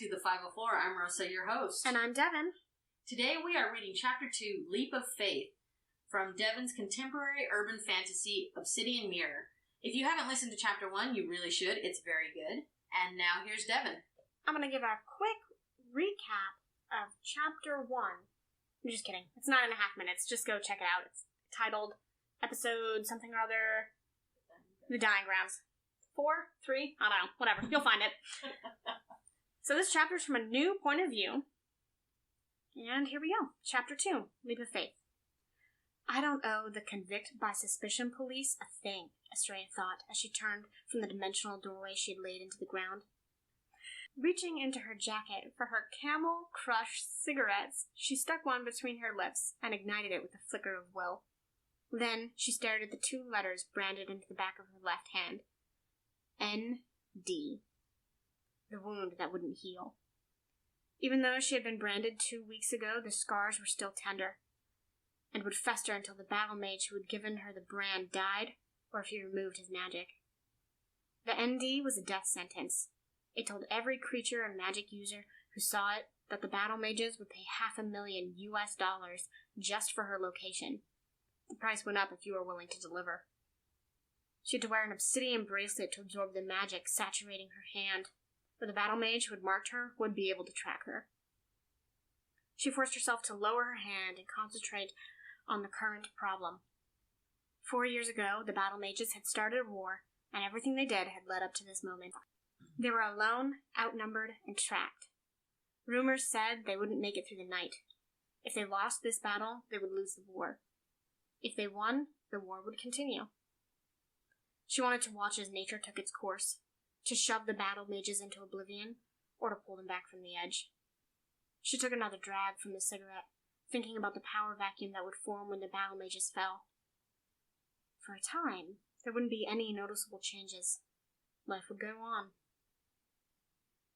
to the 504. I'm Rosa, your host. And I'm Devin. Today we are reading Chapter 2, Leap of Faith, from Devin's contemporary urban fantasy, Obsidian Mirror. If you haven't listened to Chapter 1, you really should. It's very good. And now here's Devin. I'm going to give a quick recap of Chapter 1. I'm just kidding. It's 9.5 minutes. Just go check it out. It's titled Episode something or other. The Dying Grounds. 4? 3? I don't know. Whatever. You'll find it. So this chapter is from a new point of view. And here we go. Chapter 2, Leap of Faith. I don't owe the convict by suspicion police a thing, Aastrea thought as she turned from the dimensional doorway she had laid into the ground. Reaching into her jacket for her Camel Crush cigarettes, she stuck one between her lips and ignited it with a flicker of will. Then she stared at the 2 letters branded into the back of her left hand. N.D. The wound that wouldn't heal. Even though she had been branded 2 weeks ago, the scars were still tender, and would fester until the battle mage who had given her the brand died, or if he removed his magic. The ND was a death sentence. It told every creature and magic user who saw it that the battle mages would pay $500,000 US just for her location. The price went up if you were willing to deliver. She had to wear an obsidian bracelet to absorb the magic saturating her hand, or the battle mage who had marked her would be able to track her. She forced herself to lower her hand and concentrate on the current problem. 4 years ago, the battle mages had started a war, and everything they did had led up to this moment. They were alone, outnumbered, and trapped. Rumors said they wouldn't make it through the night. If they lost this battle, they would lose the war. If they won, the war would continue. She wanted to watch as nature took its course, to shove the battle mages into oblivion, or to pull them back from the edge. She took another drag from the cigarette, thinking about the power vacuum that would form when the battle mages fell. For a time, there wouldn't be any noticeable changes. Life would go on.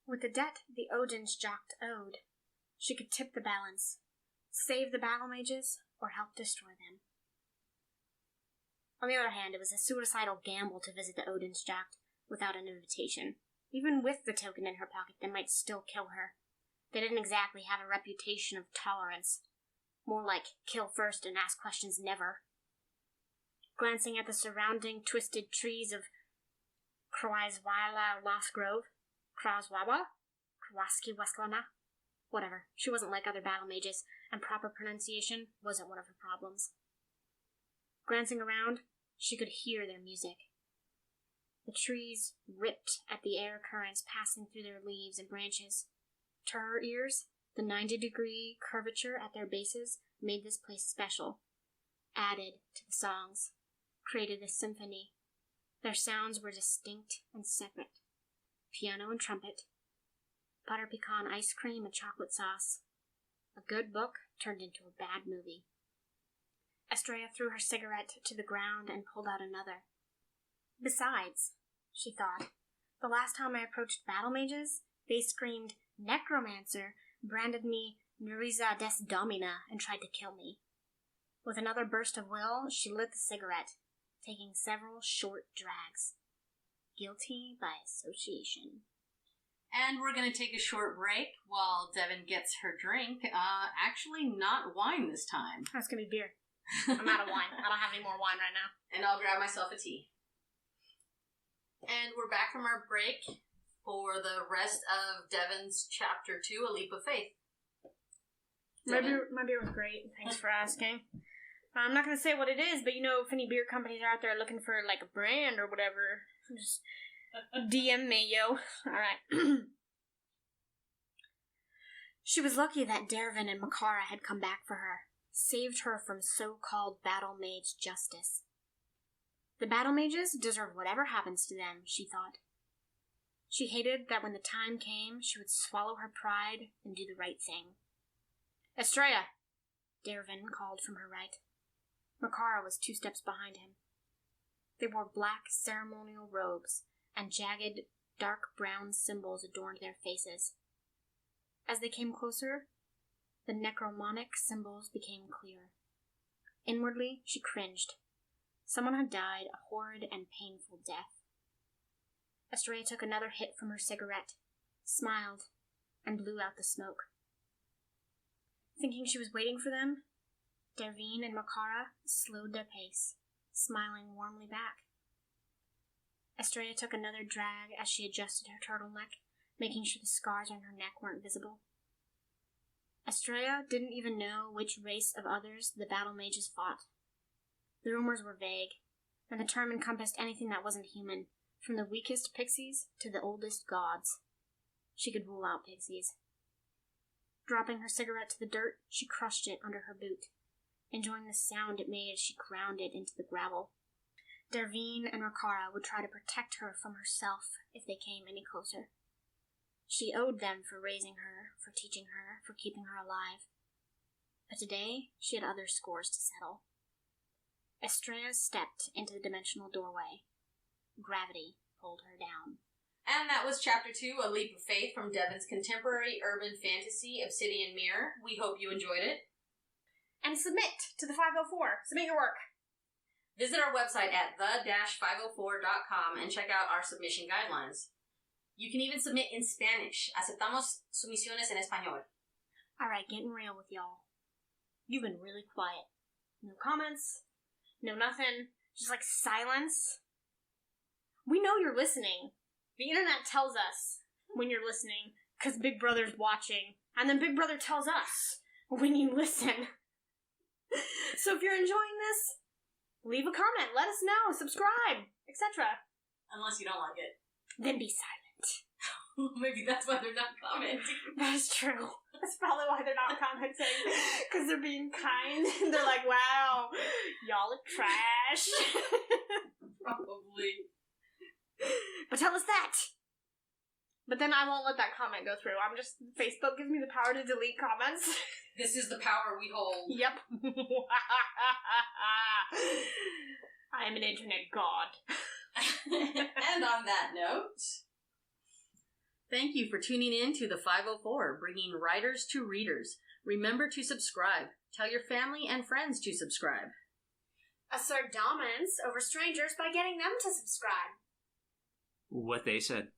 With the debt the Odin's Jocht owed, she could tip the balance, save the battle mages, or help destroy them. On the other hand, it was a suicidal gamble to visit the Odin's Jocht without an invitation. Even with the token in her pocket, they might still kill her. They didn't exactly have a reputation of tolerance. More like kill first and ask questions never. Glancing at the surrounding twisted trees of Kraiswala Lost Grove, Kraswawa, Krawaski Wesklana, whatever. She wasn't like other battle mages, and proper pronunciation wasn't one of her problems. Glancing around, she could hear their music. The trees ripped at the air currents passing through their leaves and branches. To her ears, the 90-degree curvature at their bases made this place special, added to the songs, created a symphony. Their sounds were distinct and separate. Piano and trumpet, butter pecan ice cream and chocolate sauce. A good book turned into a bad movie. Aastrea threw her cigarette to the ground and pulled out another. Besides, she thought, the last time I approached battle mages, they screamed, "Necromancer," branded me Nuriza des Domina, and tried to kill me. With another burst of will, she lit the cigarette, taking several short drags. Guilty by association. And we're going to take a short break while Devin gets her drink. Actually, not wine this time. That's going to be beer. I'm out of wine. I don't have any more wine right now. And I'll grab myself a tea. And we're back from our break for the rest of Devin's Chapter 2, A Leap of Faith. My beer was great. Thanks for asking. I'm not going to say what it is, but if any beer companies are out there looking for, like, a brand or whatever, just DM me, yo. Alright. She was lucky that Dervin and Makara had come back for her, saved her from so-called battle mage justice. The battle mages deserve whatever happens to them, she thought. She hated that when the time came, she would swallow her pride and do the right thing. Aastrea! Dervin called from her right. Makara was 2 steps behind him. They wore black ceremonial robes, and jagged, dark brown symbols adorned their faces. As they came closer, the necromonic symbols became clear. Inwardly, she cringed. Someone had died a horrid and painful death. Aastrea took another hit from her cigarette, smiled, and blew out the smoke. Thinking she was waiting for them, Dervine and Makara slowed their pace, smiling warmly back. Aastrea took another drag as she adjusted her turtleneck, making sure the scars on her neck weren't visible. Aastrea didn't even know which race of others the battle mages fought. The rumors were vague, and the term encompassed anything that wasn't human, from the weakest pixies to the oldest gods. She could rule out pixies. Dropping her cigarette to the dirt, she crushed it under her boot, enjoying the sound it made as she ground it into the gravel. Dervine and Makara would try to protect her from herself if they came any closer. She owed them for raising her, for teaching her, for keeping her alive. But today, she had other scores to settle. Aastrea stepped into the dimensional doorway. Gravity pulled her down. And that was Chapter 2, A Leap of Faith, from Devon's contemporary urban fantasy, Obsidian Mirror. We hope you enjoyed it. And submit to the 504. Submit your work. Visit our website at the-504.com and check out our submission guidelines. You can even submit in Spanish. Aceptamos sumisiones en español. Alright, getting real with y'all. You've been really quiet. No comments. No nothing. Just like silence. We know you're listening. The internet tells us when you're listening, because Big Brother's watching. And then Big Brother tells us when you listen. So if you're enjoying this, leave a comment, let us know, subscribe, etc. Unless you don't like it. Then be silent. Maybe that's why they're not commenting. That is true. That's probably why they're not commenting. Because they're being kind. They're like, wow, y'all are trash. Probably. But tell us that. But then I won't let that comment go through. Facebook gives me the power to delete comments. This is the power we hold. Yep. I am an internet god. And on that note, thank you for tuning in to the 504, bringing writers to readers. Remember to subscribe. Tell your family and friends to subscribe. Assert dominance over strangers by getting them to subscribe. What they said.